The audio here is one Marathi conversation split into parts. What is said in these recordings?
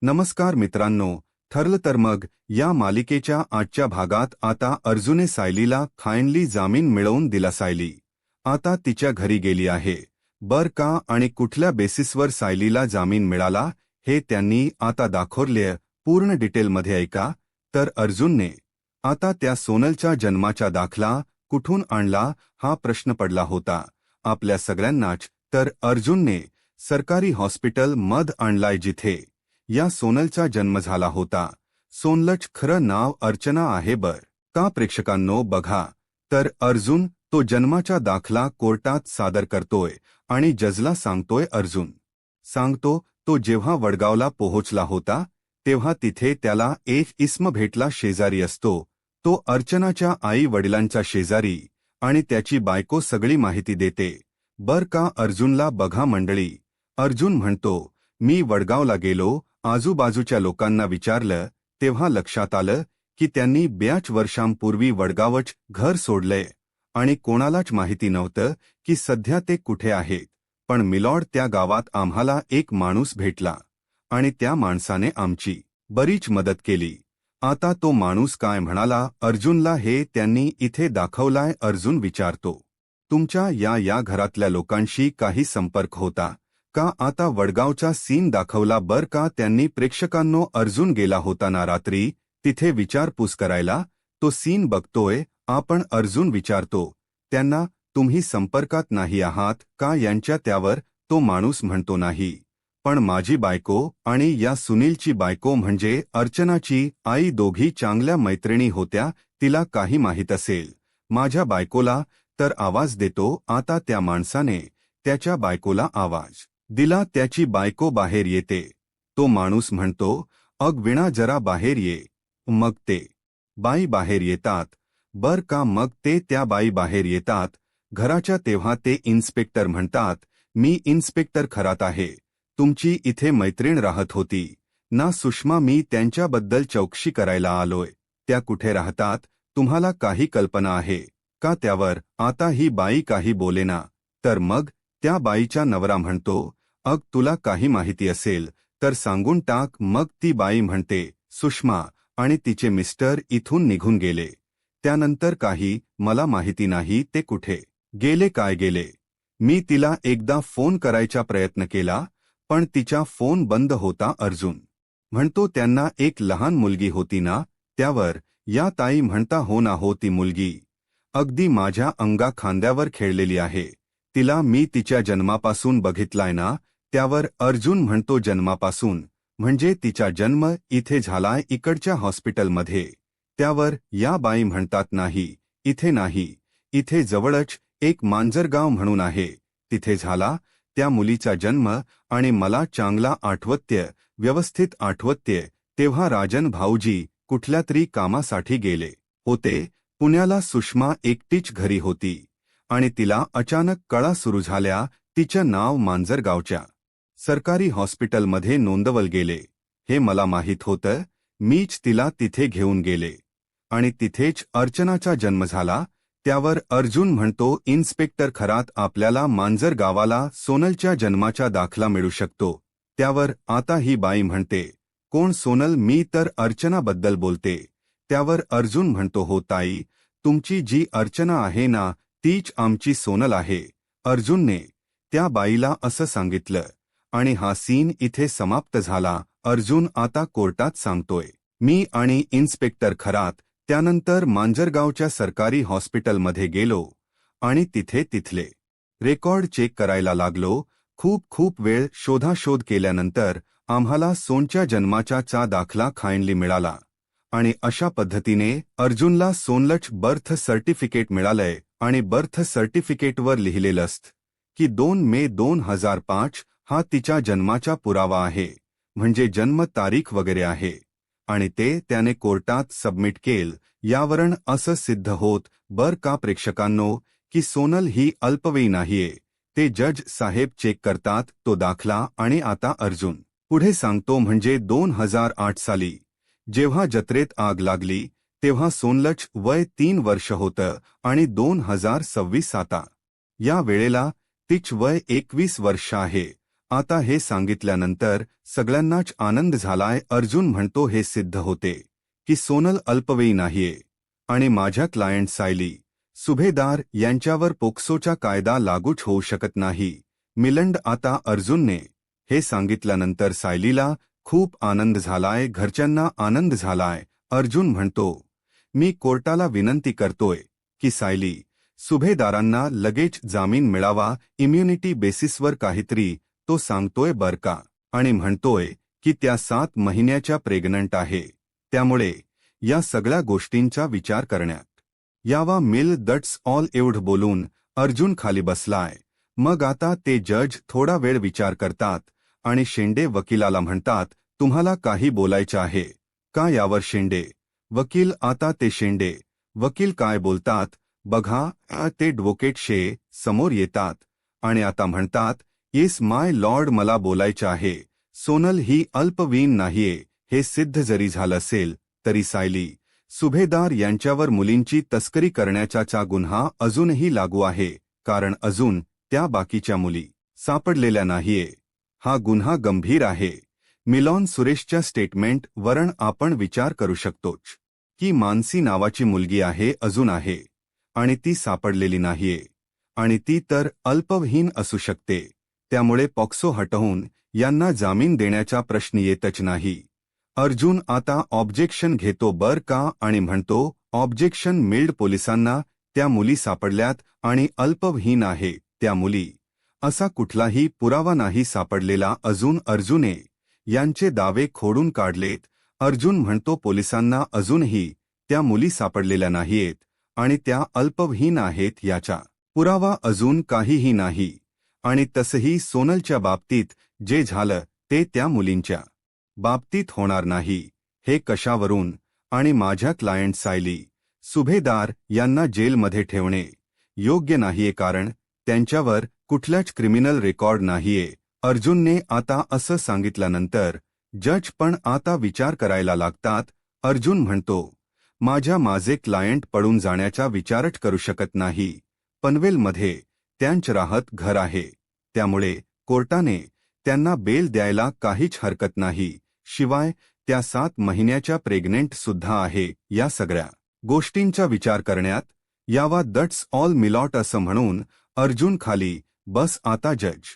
नमस्कार मित्रांनो, ठरलं तर मग या मालिकेच्या आजच्या भागात आता अर्जुने सायलीला फायनली जामीन मिळवून दिला. सायली आता तिच्या घरी गेली आहे. बर का, आणि कुठल्या बेसिसवर सायलीला जामीन मिळाला हे त्यांनी आता दाखवले. पूर्ण डिटेलमध्ये ऐका. तर अर्जुनने आता त्या सोनलच्या जन्माचा दाखला कुठून आणला हा प्रश्न पडला होता आपल्या सगळ्यांनाच. तर अर्जुनने सरकारी हॉस्पिटल मध्ये आणलाय जिथे या सोनलचा जन्म झाला होता. सोनलच खरं नाव अर्चना आहे. बर का प्रेक्षकांनो, बघा तर अर्जुन तो जन्माचा दाखला कोर्टात सादर करतोय आणि जजला सांगतोय. अर्जुन सांगतो तो जेव्हा वडगावला पोहोचला होता तेव्हा तिथे त्याला एक इसम भेटला. शेजारी असतो तो अर्चनाच्या आई वडिलांचा शेजारी, आणि त्याची बायको सगळी माहिती देते. बर का अर्जुनला. बघा मंडळी, अर्जुन म्हणतो मी वडगावला गेलो, आजूबाजूच्या लोकांना विचारलं तेव्हा लक्षात आलं की त्यांनी 42 वर्षांपूर्वी वडगावच घर सोडलंय आणि कोणालाच माहिती नव्हतं की सध्या ते कुठे आहेत. पण मिलॉर्ड, त्या गावात आम्हाला एक माणूस भेटला आणि त्या माणसाने आमची बरीच मदत केली. आता तो माणूस काय म्हणाला अर्जुनला हे त्यांनी इथे दाखवलाय. अर्जुन विचारतो तुमच्या या घरातल्या लोकांशी काही संपर्क होता का? आता वडगावचा सीन दाखवला. बर का त्यांनी प्रेक्षकांनो. अर्जुन गेला होता ना रात्री तिथे विचारपूस करायला. तो सीन बघतोय आपण. अर्जुन विचारतो त्यांना तुम्ही संपर्कात नाही आहात का यांच्या? त्यावर तो माणूस म्हणतो नाही, पण माझी बायको आणि या सुनीलची बायको म्हणजे अर्चनाची आई दोघी चांगल्या मैत्रिणी होत्या. तिला काही माहीत असेल माझ्या बायकोला तर आवाज देतो. आता त्या माणसाने त्याच्या बायकोला आवाज दिला. त्याची बायको बाहेर येते. तो माणूस म्हणतो अग वीणा जरा बाहेर ये. मग ते बाई बाहेर येतात. बर का, मग ते त्या बाई बाहेर येतात घराच्या. तेव्हा ते इन्स्पेक्टर म्हणतात मी इन्स्पेक्टर खरात आहे. तुमची इथे मैत्रीण राहत होती ना सुषमा? मी त्यांच्याबद्दल चौकशी करायला आलोय. त्या कुठे राहतात तुम्हाला काही कल्पना आहे का? त्यावर आता ही बाई काही बोलेना. तर मग त्या बाईचा नवरा म्हणतो अग तुला काही माहिती असेल तर सांगून टाक. मग ती बाई म्हणते सुषमा आणि तिचे मिस्टर इथून निघून गेले. त्यानंतर काही मला माहिती नाही ते कुठे गेले काय गेले. मी तिला एकदा फोन करायचा प्रयत्न केला पण तिचा फोन बंद होता. अर्जुन म्हणतो त्यांना एक लहान मुलगी होती ना? त्यावर या ताई म्हणता हो ना, हो ती मुलगी अगदी माझ्या अंगा खांद्यावर खेळलेली आहे. तिला मी तिच्या जन्मापासून बघितलाय ना? त्यावर अर्जुन म्हणतो जन्मापासून म्हणजे तिचा जन्म इथे झालाय इकडच्या हॉस्पिटलमध्ये? त्यावर या बाई म्हणतात नाही, इथे नाही, इथे जवळच एक मांजरगाव म्हणून आहे तिथे झाला त्या मुलीचा जन्म. आणि मला चांगला आठवत्य, व्यवस्थित आठवत्य. तेव्हा राजन भाऊजी कुठल्या तरी कामासाठी गेले होते पुण्याला. सुषमा एकटीच घरी होती आणि तिला अचानक कळा सुरू झाल्या. तिचं नाव मांजरगावच्या सरकारी हॉस्पिटलमध्ये नोंदवलं गेले. हे मला माहीत होतं. मीच तिला तिथे घेऊन गेले आणि तिथेच अर्चनाचा जन्म झाला. त्यावर अर्जुन म्हणतो इन्स्पेक्टर खरात आपल्याला मांजरगावाला सोनलच्या जन्माचा दाखला मिळू शकतो? त्यावर आता ही बाई म्हणते कोण सोनल? मी तर अर्चनाबद्दल बोलते. त्यावर अर्जुन म्हणतो हो ताई, तुमची जी अर्चना आहे ना तीच आमची सोनल आहे. अर्जुनने त्या बाईला असं सांगितलं आणि हा सीन इथे समाप्त झाला. अर्जुन आता कोर्टात सांगतोय मी आणि इन्स्पेक्टर खरात त्यानंतर मांजरगावच्या सरकारी हॉस्पिटलमध्ये गेलो आणि तिथले रेकॉर्ड चेक करायला लागलो. खूप वेळ शोधाशोध केल्यानंतर आम्हाला सोनच्या जन्माचा दाखला फायनली मिळाला आणि अशा पद्धतीने अर्जुनला सोनलच बर्थ सर्टिफिकेट मिळालंय. आणि बर्थ सर्टिफिकेटवर लिहिलेलं असतं की 2 मे 2005 हा तिच्या जन्माचा पुरावा आहे, म्हणजे जन्म तारीख वगैरे आहे. आणि ते त्याने कोर्टात सबमिट केलं. यावरून असं सिद्ध होत बर का प्रेक्षकांनो की सोनल ही अल्पवयीन नाहीये. ते जज साहेब चेक करतात तो दाखला. आणि आता अर्जुन पुढे सांगतो म्हणजे 2008 साली जेव्हा जत्रेत आग लागली तेव्हा सोनलच वय 3 वर्ष होतं आणि 2026 आता या वेळेला तिच वय 21 वर्ष आहे. आता हे सांगितल्यानंतर सगळ्यांनाच आनंद झालाय. अर्जुन म्हणतो हे सिद्ध होते की सोनल अल्पवयी नाहीये आणि माझ्या क्लायंट सायली सुभेदार यांच्यावर पोक्सोचा कायदा लागूच होऊ शकत नाही. मिलंड आता अर्जुनने हे सांगितल्यानंतर सायलीला खूप आनंद झालाय, घरच्यांना आनंद झालाय. अर्जुन म्हणतो मी कोर्टाला विनंती करतोय की सायली सुभेदारांना लगेच जामीन मिळावा. इम्युनिटी बेसिसवर काहीतरी तो सांगतोय बर का, आणि म्हणतोय की त्या 7 महिन्याच्या प्रेग्नंट आहे. त्यामुळे या सगळ्या गोष्टींचा विचार करण्यात यावा. मिल दट्स ऑल एवढं बोलून अर्जुन खाली बसलाय. मग आता ते जज थोडा वेळ विचार करतात आणि शेंडे वकिलाला म्हणतात तुम्हाला काही बोलायचं आहे का यावर. शेंडे वकील आता ते शेंडे वकील काय बोलतात बघा. ते ॲडव्होकेट शे समोर येतात आणि आता म्हणतात येस माय लॉर्ड, मला बोलायचं आहे. सोनल ही अल्पवयीन नाहीये हे सिद्ध जरी झालं असेल तरी सायली सुभेदार यांच्यावर मुलींची तस्करी करण्याचा गुन्हा अजूनही लागू आहे, कारण अजून त्या बाकीच्या मुली सापडलेल्या नाहीये. हा गुन्हा गंभीर आहे. मिलॉन सुरेशच्या स्टेटमेंट वरून आपण विचार करू शकतोच की मानसी नावाची मुलगी आहे, अजून आहे, आणि ती सापडलेली नाहीये, आणि ती तर अल्पवयीन असू शकते. त्यामुळे पॉक्सो हटवून यांना जामीन देण्याचा प्रश्न येतच नाही. अर्जुन आता ऑब्जेक्शन घेतो बर का आणि म्हणतो ऑब्जेक्शन मिल्ड. पोलिसांना त्या मुली सापडल्यात आणि अल्पवयीन आहे त्या मुली. असा कुठलाही पुरावा नाही सापडलेला अजून. अर्जुने यांचे दावे खोडून काढलेत. अर्जुन म्हणतो पोलिसांना अजूनही त्या मुली सापडलेल्या नाहीयेत आणि त्या अल्पवयीन आहेत याचा पुरावा अजून काहीही नाही. आणि तसंही सोनलच्या बाबतीत जे झालं ते त्या मुलींच्या बाबतीत होणार नाही. हे कशावरून? आणि माझ्या क्लायंट सायली सुभेदार यांना जेलमध्ये ठेवणे योग्य नाहीये, कारण त्यांच्यावर कुठलाच क्रिमिनल रेकॉर्ड नाहीये. अर्जुनने आता असं सांगितल्यानंतर जज पण आता विचार करायला लागतात. अर्जुन म्हणतो माझे क्लायंट पडून जाण्याचा विचारच करू शकत नाही. पनवेलमध्ये त्यांचं राहत घर आहे, त्यामुळे कोर्टाने त्यांना बेल द्यायला काहीच हरकत नाही. शिवाय त्या 7 महिन्याच्या प्रेग्नेंट सुद्धा आहे. या सगळ्या गोष्टींचा विचार करण्यात यावा. दट्स ऑल मिलॉट असं म्हणून अर्जुन खाली बस. आता जज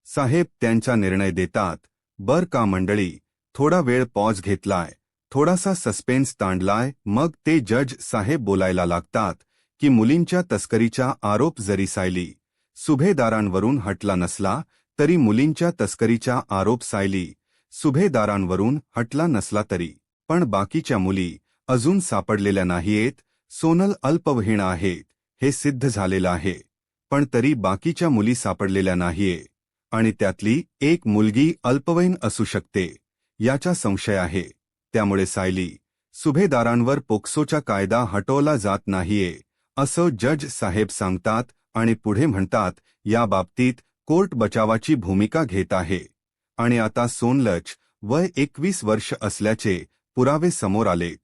साहेब त्यांचा निर्णय देतात बर का. मंडळी थोडा वेळ पॉज घेतलाय, थोडासा सस्पेन्स ताणलाय. मग ते जज साहेब बोलायला लागतात की मुलींच्या तस्करीचा आरोप जरी सायली सुभेदारांवरून हटला नसला तरी मुलींच्या तस्करीचा आरोप सायली सुभेदारांवरून हटला नसला तरी पण बाकीच्या मुली अजून सापडलेल्या नाहीयेत. सोनल अल्पवयीन आहेत हे सिद्ध झालेलं आहे, पण तरी बाकीच्या मुली सापडलेल्या नाहीये आणि त्यातली एक मुलगी अल्पवयीन असू शकते याचा संशय आहे. त्यामुळे सायली सुभेदारांवर पोक्सोचा कायदा हटवला जात नाहीये असं जज साहेब सांगतात आणि पुढे म्हणतात या बाबतीत कोर्ट बचावाची भूमिका घेत आहे. आणि आता सोनलच वय 21 वर्ष असल्याचे पुरावे समोर आलेत,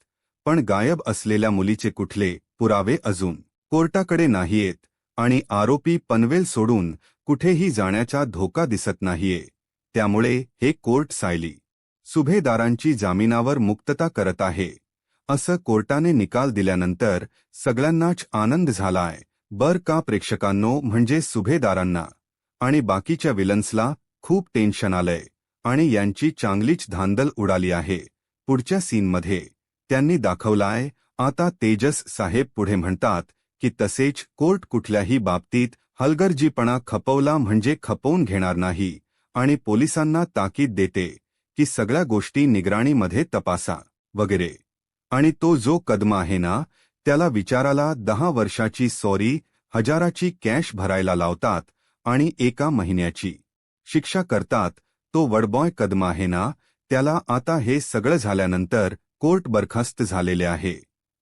पण गायब असलेल्या मुलीचे कुठले पुरावे अजून कोर्टाकडे नाहीयेत आणि आरोपी पनवेल सोडून कुठेही जाण्याचा धोका दिसत नाहीये. त्यामुळे हे कोर्ट सायली सुभेदारांची जामिनावर मुक्तता करत आहे. असं कोर्टाने निकाल दिल्यानंतर सगळ्यांनाच आनंद झालाय बर का. प्रेक्षकांनो, म्हणजे सुभेदारांना आणि बाकीच्या विलन्सला खूप टेन्शन आलंय आणि यांची चांगलीच धांदल उडाली आहे. पुढच्या सीनमध्ये त्यांनी दाखवलाय. आता तेजस साहेब पुढे म्हणतात की तसेच कोर्ट कुठल्याही बाबतीत हलगर्जीपणा खपवला म्हणजे खपवून घेणार नाही आणि पोलिसांना ताकीद देते की सगळ्या गोष्टी निगराणीमध्ये तपासा वगैरे. आणि तो जो कदम आहे ना त्याला विचाराला 10 वर्षाची सॉरी हजाराची कॅश भरायला लावतात आणि 1 महिन्याची शिक्षा करतात. तो वडबॉय कदम आहे ना त्याला आता हे सगळं झाल्यानंतर कोर्ट बरखास्त झालेले आहे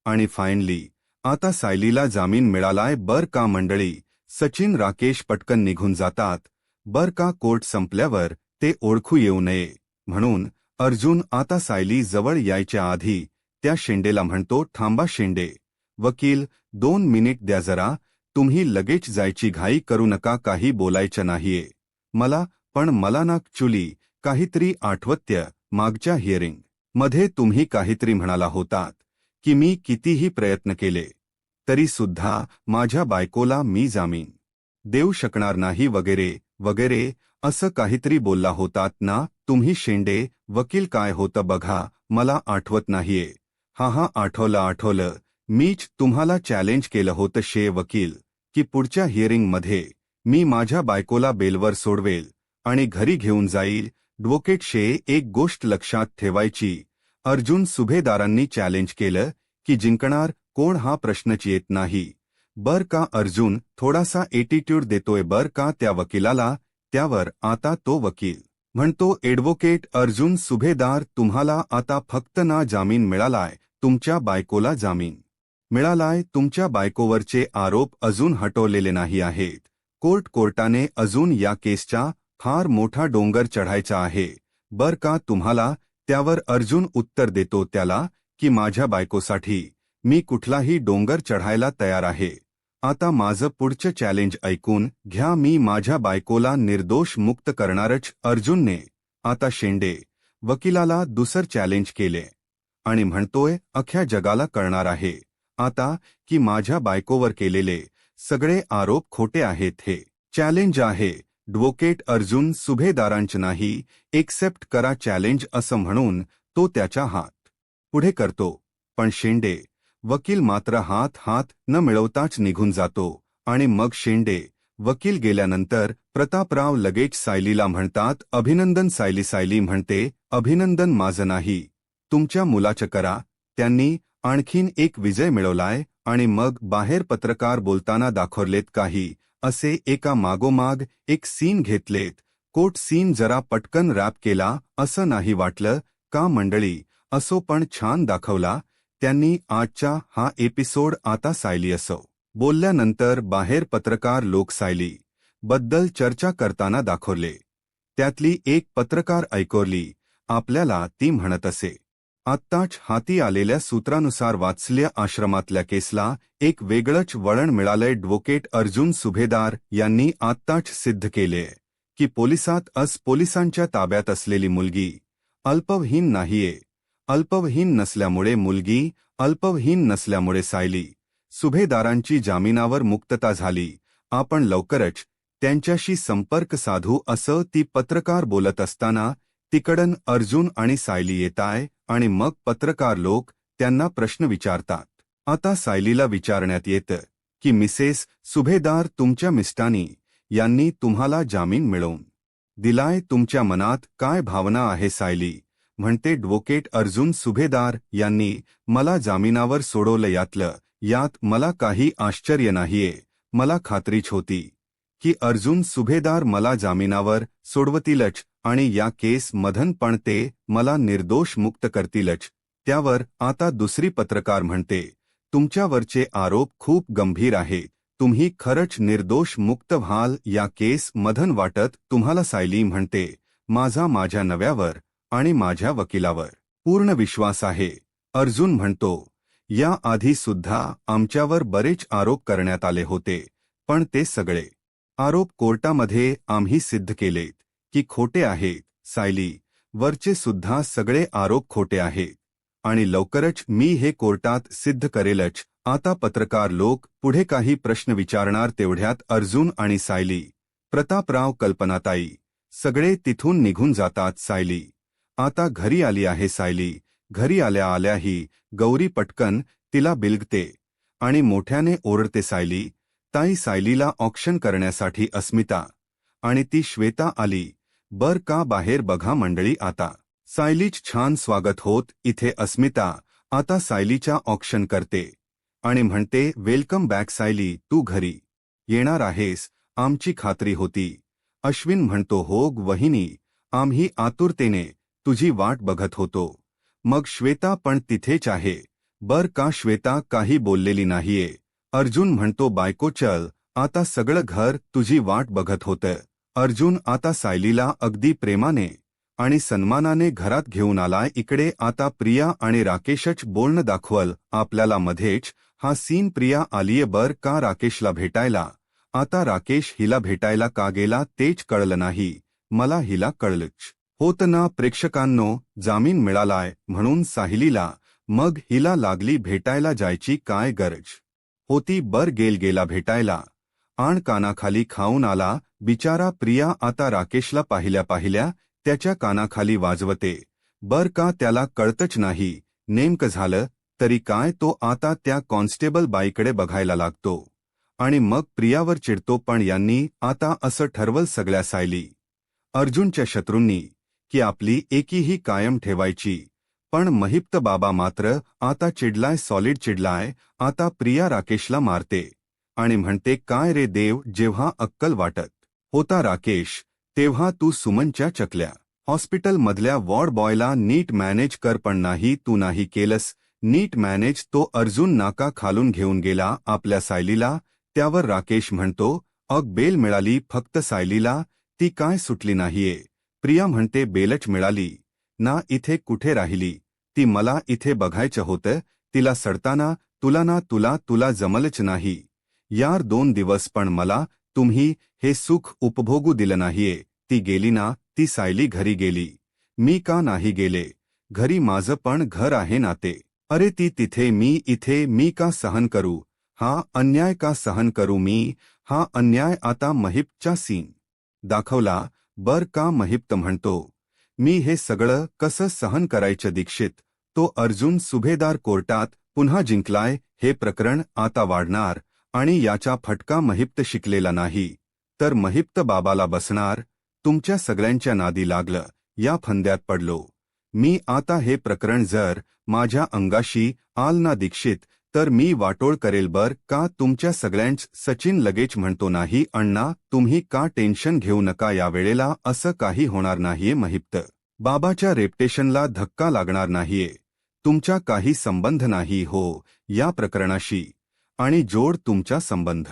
आणि फायनली आता सायलीला जामीन मिळालाय बर का. मंडळी सचिन राकेश पटकन निघून जातात बर का. कोर्ट संपल्यावर ते ओळखू येऊ नये म्हणून अर्जुन आता सायली जवळ यायच्या आधी त्या शेंडेला म्हणतो थांबा शेंडे वकील 2 मिनिट द्या जरा. तुम्ही लगेच जायची घाई करू नका, काही बोलायचं नाहीये मला. पण मला ना ॲक्च्युली काहीतरी आठवत्य मागच्या हिअरिंग मध्ये तुम्ही काहीतरी म्हणाला होतात की मी कितीही प्रयत्न केले तरी सुद्धा माझ्या बायकोला मी जामीन देऊ शकणार नाही वगैरे वगैरे असं काहीतरी बोलला होतात ना तुम्ही शेंडे वकील काय होतं बघा मला आठवत नाहीये. हा आठवलं मीच तुम्हाला चॅलेंज केलं होतं वकील की पुढच्या हिअरिंगमध्ये मी माझ्या बायकोला बेलवर सोडवेल आणि घरी घेऊन जाईल. ॲडव्होकेट एक गोष्ट लक्षात ठेवायची अर्जुन सुभेदारांनी चॅलेंज केलं की जिंकणार कोण हा प्रश्नच येत नाही बर का. अर्जुन थोडासा एटिट्यूड देतोय बर का त्या वकिलाला. त्यावर आता तो वकील म्हणतो ॲडव्होकेट अर्जुन सुभेदार तुम्हाला आता फक्त ना जामीन मिळालाय तुमच्या बायकोला जामीन मिळालाय. तुमच्या बायकोवरचे आरोप अजून हटवलेले नाही आहेत. कोर्टाने अजून या केसचा फार मोठा डोंगर चढायचा आहे बर का तुम्हाला. त्यावर अर्जुन उत्तर देतो त्याला की माझ्या बायकोसाठी मी कुठलाही डोंगर चढायला तयार आहे. आता माझं पुढचं चॅलेंज ऐकून घ्या मी माझ्या बायकोला निर्दोष मुक्त करणारच. अर्जुनने आता शेंडे वकिलाला दुसर चॅलेंज केले आणि म्हणतोय अख्ख्या जगाला कळणार आहे आता की माझ्या बायकोवर केलेले सगळे आरोप खोटे आहेत. हे चॅलेंज आहे ॲडव्होकेट अर्जुन सुभेदारांच नाही एक्सेप्ट करा चॅलेंज असं म्हणून तो त्याचा हात पुढे करतो पण शेंडे वकील मात्र हात न मिळवताच निघून जातो. आणि मग शेंडे वकील गेल्यानंतर प्रतापराव लगेच सायलीला म्हणतात अभिनंदन. सायली म्हणते अभिनंदन माझं नाही तुमच्या मुलाचं करा. त्यांनी आणखीन एक विजय मिळवलाय. आणि मग बाहेर पत्रकार बोलताना दाखवलेत काही असे एका मागोमाग एक सीन घेतलेत. कोर्ट सीन जरा पटकन रॅप केला असं नाही वाटलं का मंडळी. असो पण छान दाखवला त्यांनी आजचा हा एपिसोड. आता सायली असो बोलल्यानंतर बाहेर पत्रकार लोक सायली बद्दल चर्चा करताना दाखवले. त्यातली एक पत्रकार ऐकवली आपल्याला ती म्हणत असे आत्ताच हाती आलेल्या सूत्रानुसार वात्सल्य आश्रमातल्या केसला एक वेगळंच वळण मिळालंय. ॲडव्होकेट अर्जुन सुभेदार यांनी आत्ताच सिद्ध केले की पोलिसांच्या ताब्यात असलेली मुलगी अल्पवयीन नाहीये. अल्पवयीन नसल्यामुळे मुलगी अल्पवयीन नसल्यामुळे सायली सुभेदारांची जामिनावर मुक्तता झाली. आपण लवकरच त्यांच्याशी संपर्क साधू असं ती पत्रकार बोलत असताना तिकडन अर्जुन आणि सायली येताय आणि मग पत्रकार लोक त्यांना प्रश्न विचारतात. आता सायलीला विचारण्यात येतं की मिसेस सुभेदार तुमच्या मिस्टानी यांनी तुम्हाला जामीन मिळवून दिलाय तुमच्या मनात काय भावना आहे. सायली म्हणते ॲडव्होकेट अर्जुन सुभेदार यांनी मला जामिनावर सोडवलं यात मला काही आश्चर्य नाहीये. मला खात्रीच होती की अर्जुन सुभेदार मला जामिनावर सोडवतीलच आणि या केस मधन पण ते मला निर्दोष मुक्त करतीलच. त्यावर आता दुसरी पत्रकार म्हणते तुमच्यावरचे आरोप खूप गंभीर आहेत. तुम्ही खरंच निर्दोष मुक्त व्हाल या केस मधन वाटत तुम्हाला. सायली म्हणते माझ्या नव्यावर आणि माझ्या वकिलावर पूर्ण विश्वास आहे. अर्जुन म्हणतो या आधी सुद्धा आमच्यावर बरेच आरोप करण्यात आले होते पण ते सगळे आरोप कोर्टामध्ये आम्ही सिद्ध केलेत की खोटे आहेत. सायली वरचे सुद्धा सगळे आरोप खोटे आहेत आणि लवकरच मी हे कोर्टात सिद्ध करेलच. आता पत्रकार लोक पुढे काही प्रश्न विचारणार तेवढ्यात अर्जुन आणि सायली प्रतापराव कल्पनाताई सगळे तिथून निघून जातात. सायली आता घरी आली आहे. सायली घरी आल्याही गौरी पटकन तिला बिलगते आणि मोठ्याने ओरडते सायली ताई. सायलीला ऑक्शन करण्यासाठी अस्मिता आणि ती श्वेता आली बर का. बाहेर बघा मंडळी आता सायलीच छान स्वागत होत इथे. अस्मिता आता सायलीच्या ऑक्शन करते आणि म्हणते वेलकम बॅक सायली तू घरी येणार आहेस आमची खात्री होती. अश्विन म्हणतो हो वहिनी आम्ही आतुरतेने तुझी वाट बघत होतो. मग श्वेता पण तिथेच आहे बर का. श्वेता काही बोललेली नाहीये. अर्जुन म्हणतो बायको चल आता सगळं घर तुझी वाट बघत होतं. अर्जुन आता सायलीला अगदी प्रेमाने आणि सन्मानाने घरात घेऊन आलाय. इकडे आता प्रिया आणि राकेशच बोलणं दाखवल आपल्याला. मध्येच हा सीन प्रिया आलीये बर का राकेशला भेटायला. आता राकेश हिला भेटायला का गेला तेच कळलं नाही. मला हिला कळलंच होतं ना. प्रेक्षकांनो, जामीन मिळालाय म्हणून साहिलीला मग हिला लागली भेटायला जायची काय गरज होती. बर गेला भेटायला आण कानाखाली खाऊन आला बिचारा. प्रिया आता राकेशला पाहिल्या त्याच्या कानाखाली वाजवते. बर का त्याला कळतच नाही नेमकं झालं तरी काय. तो आता त्या कॉन्स्टेबल बाईकडे बघायला लागतो आणि मग प्रियावर चिडतो. पण यांनी आता असं ठरवलं सगळ्या सायली अर्जुनच्या शत्रूंनी की आपली एकीही कायम ठेवायची. पण महिप्त बाबा मात्र आता चिडलाय, सॉलिड चिडलाय. आता प्रिया राकेशला मारते आणि म्हणते, काय रे देव, जेव्हा अक्कल वाटत होता राकेश तेव्हा तू सुमनच्या चकल्या हॉस्पिटलमधल्या वॉर्ड बॉयला नीट मॅनेज कर, पण नाही, तू नाही केलंस नीट मॅनेज. तो अर्जुन नाका खालून घेऊन गेला आपल्या सायलीला. त्यावर राकेश म्हणतो, अग बेल मिळाली फक्त सायलीला, ती काय सुटली नाहीये. प्रिया म्हणते, बेलच मिळाली ना, इथे कुठे राहिली ती, मला इथे बघायचं होतं तिला सडताना. तुला जमलच नाही यार 2 दिवस, पण मला तुम्ही हे सुख उपभोगू दिलं नाहीये. ती गेली ना, ती सायली घरी गेली. मी का नाही गेले घरी, माझं पण घर आहे ना ते. अरे ती तिथे, मी इथे, मी का सहन करू हा अन्याय, का सहन करू मी हा अन्याय. आता महिप्तचा सीन दाखवला बर का. महिप्त म्हणतो, मी हे सगळं कसं सहन करायचं दीक्षित. तो अर्जुन सुभेदार कोर्टात पुन्हा जिंकलाय. हे प्रकरण आता वाढणार आणि याचा फटका महिप्त शिकलेला नाही तर महिप्त बाबाला बसणार. तुमच्या सगळ्यांच्या नादी लागलं, या फंद्यात पडलो मी. आता हे प्रकरण जर माझ्या अंगाशी आल ना दीक्षित तर मी वाटोळ करेल बर का तुमच्या सगळ्यांच. सचिन लगेच म्हणतो, नाही अण्णा, तुम्ही का टेन्शन घेऊ नका, यावेळेला असं काही होणार नाहीये. महिप्त बाबाच्या रेप्युटेशनला धक्का लागणार नाहीये. तुमचा काही संबंध नाही हो या प्रकरणाशी आणि जोड तुमचा संबंध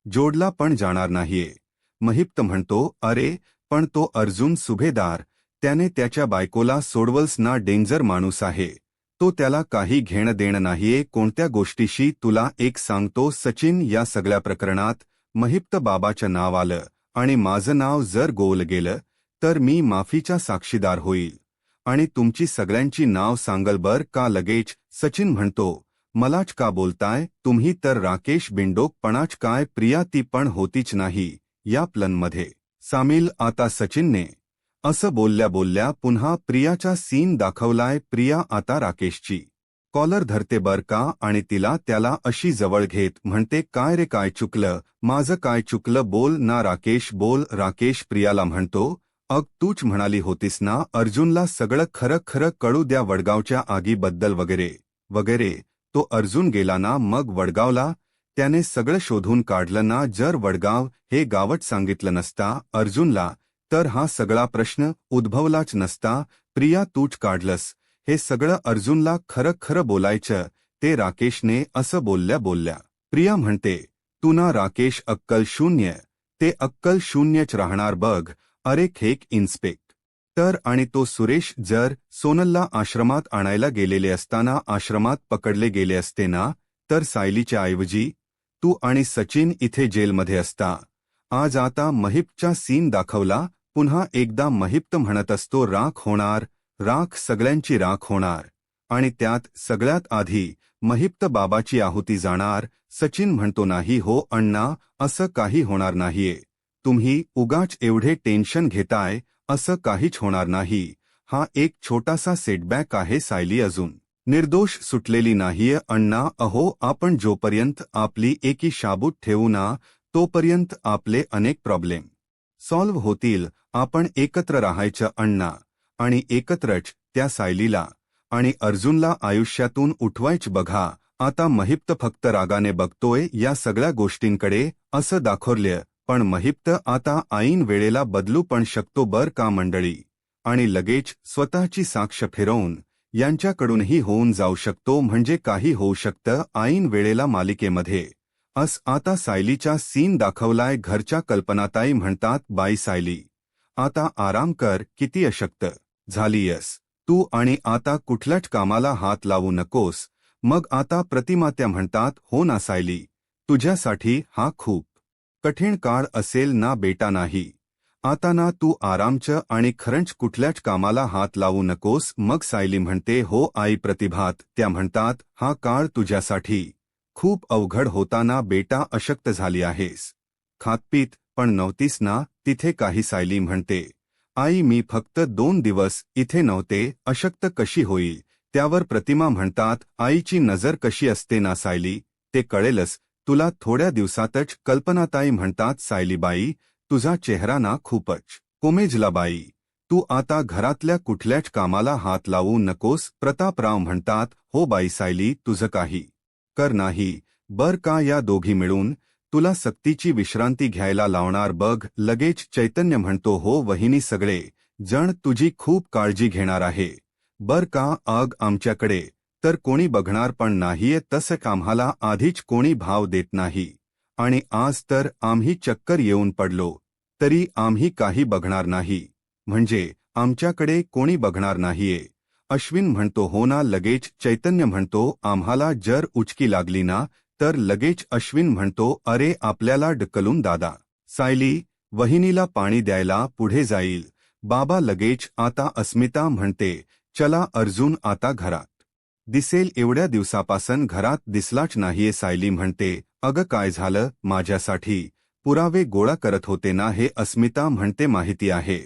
जोडला पण जाणार नाहीये. महिप्त म्हणतो, अरे पण तो अर्जुन सुभेदार, त्याने त्याच्या बायकोला सोडवलंस ना, डेंजर माणूस आहे तो, त्याला काही घेणं देणं नाहीये कोणत्या गोष्टीशी. तुला एक सांगतो सचिन, या सगळ्या प्रकरणात महिप्त बाबाचं नाव आलं आणि माझं नाव जर गोल गेलं तर मी माफीचा साक्षीदार होईल आणि तुमची सगळ्यांची नाव सांगल बर का लगेच. सचिन म्हणतो, मलाच का बोलताय तुम्ही तर राकेश बिंडोकपणाच काय. प्रिया ती पण होतीच नाही या प्लनमध्ये सामील. आता सचिनने असं बोलल्या पुन्हा प्रियाचा सीन दाखवलाय. प्रिया आता राकेशची कॉलर धरते बर का आणि त्याला अशी जवळ घेत म्हणते, काय रे, काय चुकलं, माझं काय चुकलं, बोल ना राकेश, बोल. राकेश प्रियाला म्हणतो, अग तूच म्हणाली होतीस ना अर्जुनला सगळं खरं कळू द्या वडगावच्या आगीबद्दल वगैरे वगैरे. तो अर्जुन गेला ना मग वडगावला, त्याने सगळं शोधून काढलं ना. जर वडगाव हे गावच सांगितलं नसता अर्जुनला तर हा सगळा प्रश्न उद्भवलाच नसता. प्रिया तूच काढलंस हे सगळं, अर्जुनला खरं बोलायचं ते राकेशने. असं बोलल्या प्रिया म्हणते, तू ना राकेश अक्कल शून्य, ते अक्कल शून्यच राहणार बघ. अरे खेक इन्स्पेक्टर आणि तो सुरेश जर सोनलला आश्रमात आणायला गेलेले असताना आश्रमात पकडले गेले असते ना तर सायलीच्या ऐवजी तू आणि सचिन इथे जेलमध्ये असता आज. आता महिप्तचा सीन दाखवला पुन्हा एकदा. महिप्त म्हणत असतो, राख होणार, राख सगळ्यांची राख होणार आणि त्यात सगळ्यात आधी महिप्त बाबाची आहुती जाणार. सचिन म्हणतो, नाही हो अण्णा, असं काही होणार नाहीये, तुम्ही उगाच एवढे टेन्शन घेताय, असं काहीच होणार नाही. हा एक छोटासा सेटबॅक आहे. सायली अजून निर्दोष सुटलेली नाहीये अण्णा. अहो, आपण जोपर्यंत आपली एकी शाबूत ठेवू ना तोपर्यंत आपले अनेक प्रॉब्लेम सॉल्व्ह होतील. आपण एकत्र राहायचं अण्णा आणि एकत्रच त्या सायलीला आणि अर्जुनला आयुष्यातून उठवायच बघा. आता महिप्त फक्त रागाने बघतोय या सगळ्या गोष्टींकडे असं दाखवलं, पण महिप्त आता ऐन वेळेला बदलू पण शकतो बर का मंडळी, आणि लगेच स्वतःची साक्ष फिरवून यांच्याकडूनही होऊन जाऊ शकतो. म्हणजे काही होऊ शकतं ऐन वेळेला मालिकेमध्ये. आता सायलीचा सीन दाखवलाय. घरच्या कल्पनाताई म्हणतात, बाई सायली, आता आराम कर, किती अशक्त झालीयस तू आणि आता कुठल्याच कामाला हात लावू नकोस. मग आता प्रतिमात्या म्हणतात, हो ना सायली, तुझ्यासाठी हा खूप कठीण काळ असेल ना बेटा. नाही आता ना तू आरामच आणि खरंच कुठल्याच कामाला हात लावू नकोस. मग सायली म्हणते, हो आई प्रतिभात. त्या म्हणतात, हा काळ तुझ्यासाठी खूप अवघड होताना बेटा, अशक्त झाली आहेस. खातपीत पण नव्हतीस ना तिथे काही. सायली म्हणते, आई मी फक्त 2 दिवस इथे नव्हते. अशक्त कशी होईल? त्यावर प्रतिमा म्हणतात, आईची नजर कशी असते ना सायली, ते कळेलच तुला थोड्या दिवसातच. कल्पनाताई म्हणतात, सायलीबाई तुझा चेहरा ना खूपच कोमेजला बाई. तू आता घरातल्या कुठल्याच कामाला हात लावू नकोस. प्रतापराव म्हणतात, हो बाई सायली तुझं काही कर नाही बर का. या दोघी मिळून तुला सक्तीची विश्रांती घ्यायला लावणार बघ लगेच. चैतन्य म्हणतो, हो वहिनी सगळे जण तुझी खूप काळजी घेणार आहे बर का. आमच्याकडे तर कोणी बघणार पण नाहीये. तसं आम्हाला आधीच कोणी भाव देत नाही आणि आज तर आम्ही चक्कर येऊन पडलो तरी आम्ही काही बघणार नाही. म्हणजे आमच्याकडे कोणी बघणार नाहीये. अश्विन म्हणतो, हो ना लगेच. चैतन्य म्हणतो, आम्हाला जर उचकी लागली ना तर लगेच. अश्विन म्हणतो, अरे आपल्याला ढकलून दादा. सायली वहिनीला पाणी द्यायला पुढे जाईल. बाबा लगेच. आता अस्मिता म्हणते, चला अर्जुन आता घरात दिसेल. एवढ्या दिवसापासून घरात दिसलाच नाहीये. सायली म्हणते, अगं काय झालं? माझ्यासाठी पुरावे गोळा करत होते ना हे. अस्मिता म्हणते, माहिती आहे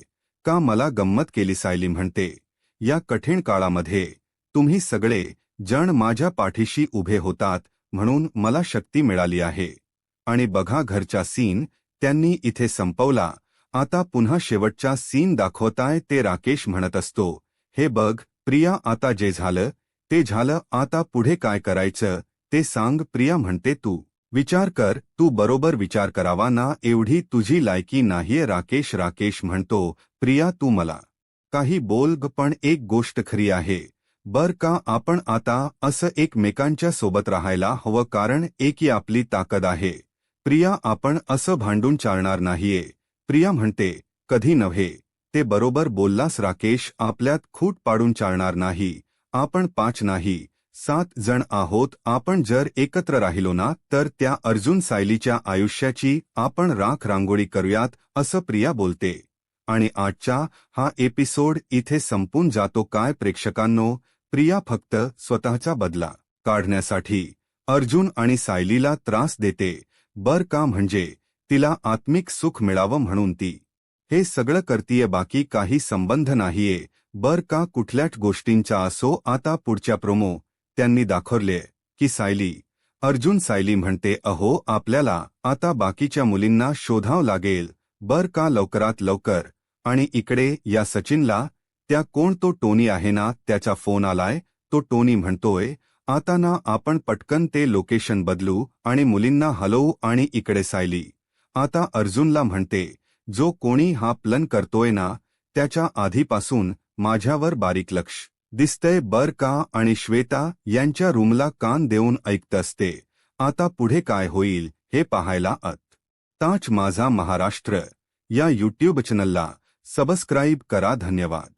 का मला गंमत केली. सायली म्हणते, या कठीण काळामध्ये तुम्ही सगळे जण माझ्या पाठीशी उभे होतात म्हणून मला शक्ती मिळाली आहे. आणि बघा घरचा सीन त्यांनी इथे संपवला. आता पुन्हा शेवटचा सीन दाखवताय. ते राकेश म्हणत असतो, हे बघ प्रिया आता जे झालं ते झालं. आता पुढे काय करायचं ते सांग. प्रिया म्हणते, तू विचार कर. तू बरोबर विचार करावा ना, एवढी तुझी लायकी नाहीये. राकेश म्हणतो, प्रिया तू मला काही बोल ग पण एक गोष्ट खरी आहे बर का. आपण आता असं एकमेकांच्या सोबत राहायला हवं कारण एकी आपली ताकद आहे. प्रिया आपण असं भांडून चालणार नाहीये. प्रिया म्हणते, कधी नव्हे. ते बरोबर बोललास राकेश. आपल्यात खूट पाडून चालणार नाही. आपण 5 नाही 7 जण आहोत. आपण जर एकत्र राहिलो ना तर त्या अर्जुन सायलीच्या आयुष्याची आपण राख रांगोळी करूयात असं प्रिया बोलते. आणि आजचा हा एपिसोड इथे संपून जातो. काय प्रेक्षकांनो, प्रिया फक्त स्वतःचा बदला काढण्यासाठी अर्जुन आणि सायलीला त्रास देते बर का. म्हणजे तिला आत्मिक सुख मिळावं म्हणून ती हे सगळं करतीये. बाकी काही संबंध नाहीये बर का कुठल्याच गोष्टींचा असो. आता पुढच्या प्रोमो त्यांनी दाखवले की सायली अर्जुन. सायली म्हणते, अहो आपल्याला आता बाकीच्या मुलींना शोधावं लागेल बर का लवकरात लवकर. आणि इकडे या सचिनला त्या कोण तो टोनी आहे ना त्याचा फोन आलाय. तो टोनी म्हणतोय, आता ना आपण पटकन ते लोकेशन बदलू आणि मुलींना हलवू. आणि इकडे सायली आता अर्जुनला म्हणते, जो कोणी हा प्लन करतोय ना त्याच्या आधीपासून माझ्यावर बारीक लक्ष दिसतंय बर का. आणि श्वेता यांच्या रूमला कान देऊन ऐकत असते. आता पुढे काय होईल हे पाहायला ताच माझा महाराष्ट्र या यूट्यूब चॅनलला सबस्क्राईब करा. धन्यवाद.